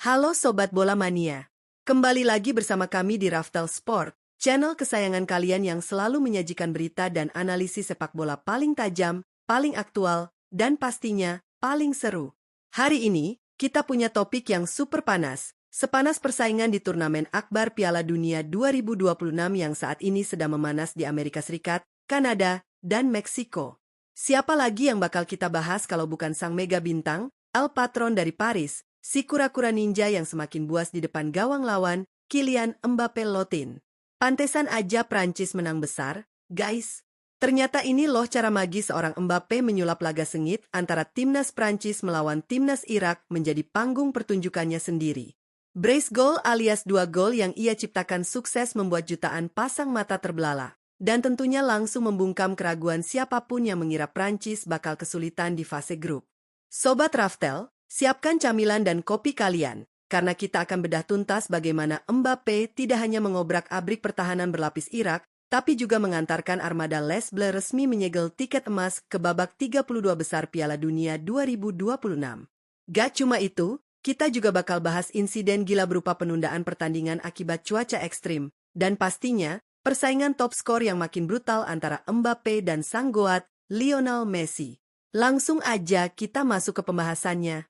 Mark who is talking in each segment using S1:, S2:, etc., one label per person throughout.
S1: Halo Sobat Bola Mania. Kembali lagi bersama kami di Raftel Sport, channel kesayangan kalian yang selalu menyajikan berita dan analisis sepak bola paling tajam, paling aktual, dan pastinya paling seru. Hari ini, kita punya topik yang super panas, sepanas persaingan di turnamen akbar Piala Dunia 2026 yang saat ini sedang memanas di Amerika Serikat, Kanada, dan Meksiko. Siapa lagi yang bakal kita bahas kalau bukan sang mega bintang, El Patron dari Paris, si kura-kura ninja yang semakin buas di depan gawang lawan, Kylian Mbappé Lotin. Pantesan aja Prancis menang besar, guys. Ternyata ini loh cara magis seorang Mbappé menyulap laga sengit antara timnas Prancis melawan timnas Irak menjadi panggung pertunjukannya sendiri. Brace goal alias 2 gol yang ia ciptakan sukses membuat jutaan pasang mata terbelalak. Dan tentunya langsung membungkam keraguan siapapun yang mengira Prancis bakal kesulitan di fase grup. Sobat Raftel, siapkan camilan dan kopi kalian, karena kita akan bedah tuntas bagaimana Mbappé tidak hanya mengobrak-abrik pertahanan berlapis Irak, tapi juga mengantarkan armada Les Bleus resmi menyegel tiket emas ke babak 32 besar Piala Dunia 2026. Gak cuma itu, kita juga bakal bahas insiden gila berupa penundaan pertandingan akibat cuaca ekstrim, dan pastinya, persaingan top skor yang makin brutal antara Mbappé dan sang goat, Lionel Messi. Langsung aja kita masuk ke pembahasannya.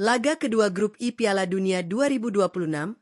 S1: Laga kedua grup I Piala Dunia 2026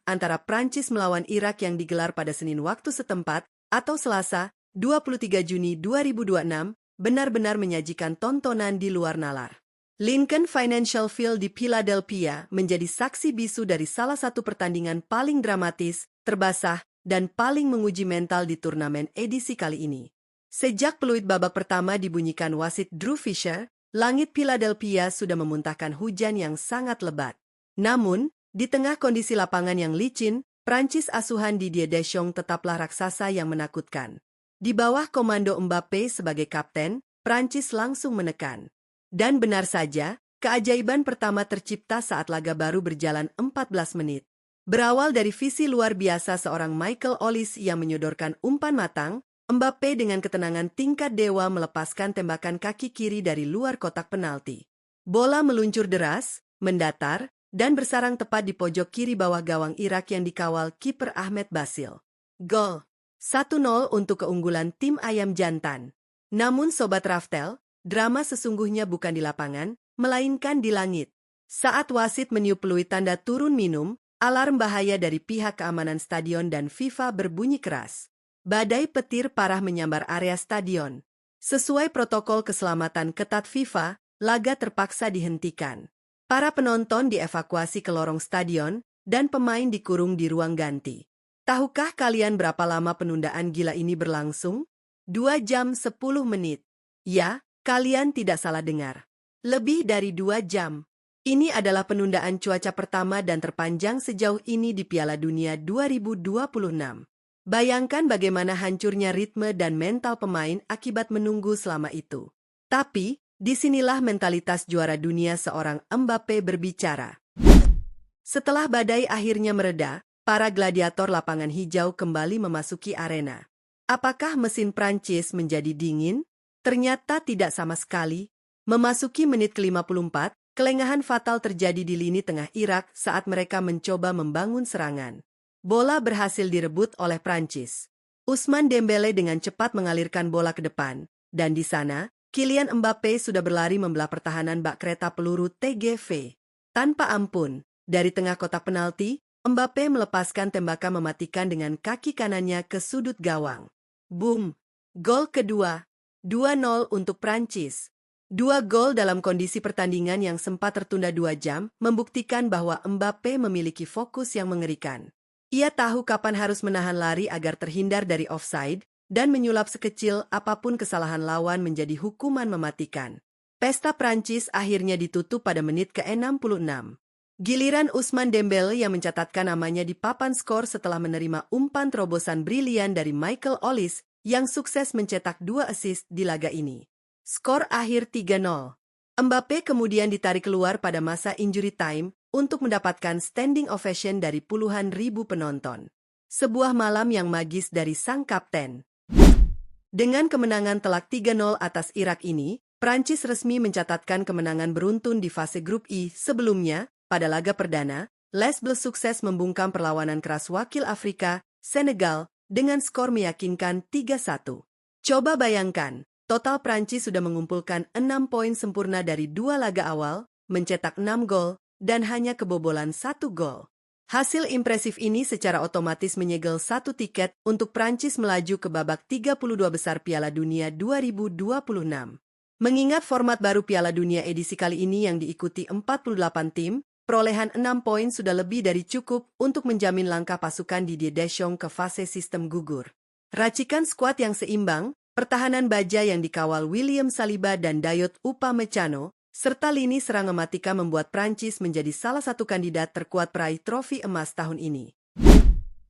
S1: antara Prancis melawan Irak yang digelar pada Senin waktu setempat atau Selasa, 23 Juni 2026, benar-benar menyajikan tontonan di luar nalar. Lincoln Financial Field di Philadelphia menjadi saksi bisu dari salah satu pertandingan paling dramatis, terbasah, dan paling menguji mental di turnamen edisi kali ini. Sejak peluit babak pertama dibunyikan wasit Drew Fisher, langit Philadelphia sudah memuntahkan hujan yang sangat lebat. Namun, di tengah kondisi lapangan yang licin, Prancis asuhan Didier Deschamps tetaplah raksasa yang menakutkan. Di bawah komando Mbappé sebagai kapten, Prancis langsung menekan. Dan benar saja, keajaiban pertama tercipta saat laga baru berjalan 14 menit. Berawal dari visi luar biasa seorang Michael Olise yang menyodorkan umpan matang, Mbappé dengan ketenangan tingkat dewa melepaskan tembakan kaki kiri dari luar kotak penalti. Bola meluncur deras, mendatar, dan bersarang tepat di pojok kiri bawah gawang Irak yang dikawal kiper Ahmed Basil. Gol 1-0 untuk keunggulan tim Ayam Jantan. Namun Sobat Raftel, drama sesungguhnya bukan di lapangan, melainkan di langit. Saat wasit meniup peluit tanda turun minum, alarm bahaya dari pihak keamanan stadion dan FIFA berbunyi keras. Badai petir parah menyambar area stadion. Sesuai protokol keselamatan ketat FIFA, laga terpaksa dihentikan. Para penonton dievakuasi ke lorong stadion, dan pemain dikurung di ruang ganti. Tahukah kalian berapa lama penundaan gila ini berlangsung? 2 jam 10 menit. Ya, kalian tidak salah dengar. Lebih dari 2 jam. Ini adalah penundaan cuaca pertama dan terpanjang sejauh ini di Piala Dunia 2026. Bayangkan bagaimana hancurnya ritme dan mental pemain akibat menunggu selama itu. Tapi, disinilah mentalitas juara dunia seorang Mbappé berbicara. Setelah badai akhirnya mereda, para gladiator lapangan hijau kembali memasuki arena. Apakah mesin Prancis menjadi dingin? Ternyata tidak sama sekali. Memasuki menit ke-54, kelengahan fatal terjadi di lini tengah Irak saat mereka mencoba membangun serangan. Bola berhasil direbut oleh Prancis. Ousmane Dembélé dengan cepat mengalirkan bola ke depan, dan di sana, Kylian Mbappé sudah berlari membelah pertahanan bak kereta peluru TGV. Tanpa ampun, dari tengah kotak penalti, Mbappé melepaskan tembakan mematikan dengan kaki kanannya ke sudut gawang. Boom! Gol kedua. 2-0 untuk Prancis. 2 gol dalam kondisi pertandingan yang sempat tertunda 2 jam membuktikan bahwa Mbappé memiliki fokus yang mengerikan. Ia tahu kapan harus menahan lari agar terhindar dari offside dan menyulap sekecil apapun kesalahan lawan menjadi hukuman mematikan. Pesta Prancis akhirnya ditutup pada menit ke-66. Giliran Ousmane Dembélé yang mencatatkan namanya di papan skor setelah menerima umpan terobosan brilian dari Michael Olise yang sukses mencetak 2 assist di laga ini. Skor akhir 3-0. Mbappé kemudian ditarik keluar pada masa injury time untuk mendapatkan standing ovation dari puluhan ribu penonton. Sebuah malam yang magis dari sang kapten. Dengan kemenangan telak 3-0 atas Irak ini, Prancis resmi mencatatkan kemenangan beruntun di fase grup I. Sebelumnya, pada laga perdana, Les Bleus sukses membungkam perlawanan keras wakil Afrika, Senegal, dengan skor meyakinkan 3-1. Coba bayangkan, total Prancis sudah mengumpulkan 6 poin sempurna dari 2 laga awal, mencetak 6 gol, dan hanya kebobolan 1 gol. Hasil impresif ini secara otomatis menyegel 1 tiket untuk Prancis melaju ke babak 32 besar Piala Dunia 2026. Mengingat format baru Piala Dunia edisi kali ini yang diikuti 48 tim, perolehan 6 poin sudah lebih dari cukup untuk menjamin langkah pasukan Didier Deschamps ke fase sistem gugur. Racikan skuad yang seimbang, pertahanan baja yang dikawal William Saliba dan Dayot Upamecano, serta lini serang Ngematika membuat Prancis menjadi salah satu kandidat terkuat peraih trofi emas tahun ini.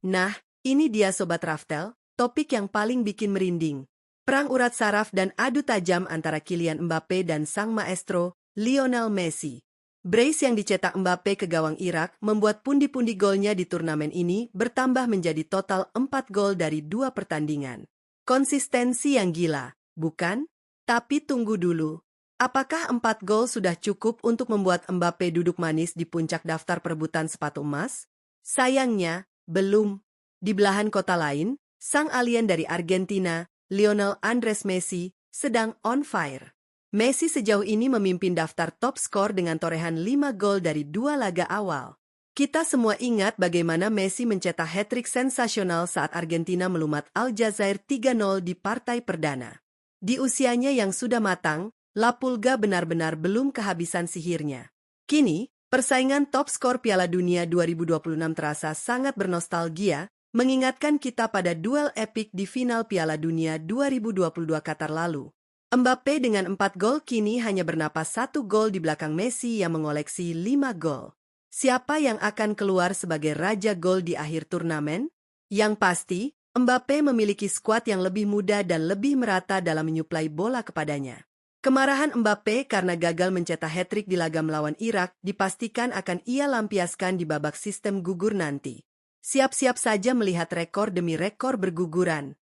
S1: Nah, ini dia Sobat Raftel, topik yang paling bikin merinding. Perang urat saraf dan adu tajam antara Kylian Mbappe dan sang maestro, Lionel Messi. Brace yang dicetak Mbappe ke gawang Irak membuat pundi-pundi golnya di turnamen ini bertambah menjadi total 4 gol dari 2 pertandingan. Konsistensi yang gila, bukan? Tapi tunggu dulu. Apakah 4 gol sudah cukup untuk membuat Mbappe duduk manis di puncak daftar perebutan sepatu emas? Sayangnya, belum. Di belahan kota lain, sang alien dari Argentina, Lionel Andres Messi, sedang on fire. Messi sejauh ini memimpin daftar top skor dengan torehan 5 gol dari 2 laga awal. Kita semua ingat bagaimana Messi mencetak hat-trick sensasional saat Argentina melumat Aljazair 3-0 di partai perdana. Di usianya yang sudah matang, La Pulga benar-benar belum kehabisan sihirnya. Kini, persaingan top skor Piala Dunia 2026 terasa sangat bernostalgia, mengingatkan kita pada duel epik di final Piala Dunia 2022 Qatar lalu. Mbappe dengan 4 gol kini hanya bernapas 1 gol di belakang Messi yang mengoleksi 5 gol. Siapa yang akan keluar sebagai raja gol di akhir turnamen? Yang pasti, Mbappe memiliki skuad yang lebih muda dan lebih merata dalam menyuplai bola kepadanya. Kemarahan Mbappe karena gagal mencetak hat-trick di laga melawan Irak dipastikan akan ia lampiaskan di babak sistem gugur nanti. Siap-siap saja melihat rekor demi rekor berguguran.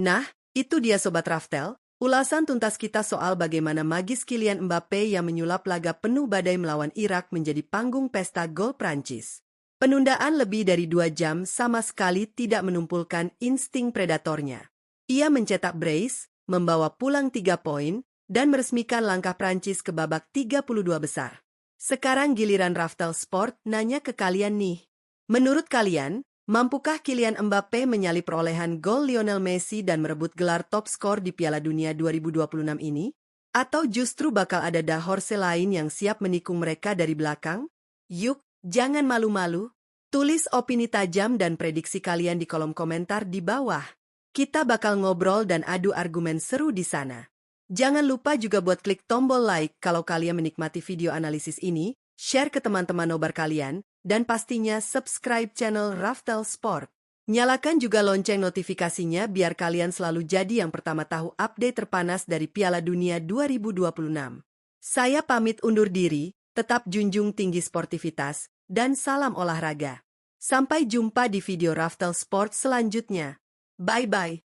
S1: Nah, itu dia Sobat Raftel, ulasan tuntas kita soal bagaimana magis Kylian Mbappe yang menyulap laga penuh badai melawan Irak menjadi panggung pesta gol Prancis. Penundaan lebih dari 2 jam sama sekali tidak menumpulkan insting predatornya. Ia mencetak brace, membawa pulang 3 poin, dan meresmikan langkah Prancis ke babak 32 besar. Sekarang giliran Raftel Sport nanya ke kalian nih. Menurut kalian, mampukah Kylian Mbappe menyalip perolehan gol Lionel Messi dan merebut gelar top skor di Piala Dunia 2026 ini? Atau justru bakal ada dahorse lain yang siap menikung mereka dari belakang? Yuk, jangan malu-malu. Tulis opini tajam dan prediksi kalian di kolom komentar di bawah. Kita bakal ngobrol dan adu argumen seru di sana. Jangan lupa juga buat klik tombol like kalau kalian menikmati video analisis ini, share ke teman-teman nobar kalian, dan pastinya subscribe channel Raftel Sport. Nyalakan juga lonceng notifikasinya biar kalian selalu jadi yang pertama tahu update terpanas dari Piala Dunia 2026. Saya pamit undur diri, tetap junjung tinggi sportivitas, dan salam olahraga. Sampai jumpa di video Raftel Sport selanjutnya. Bye-bye.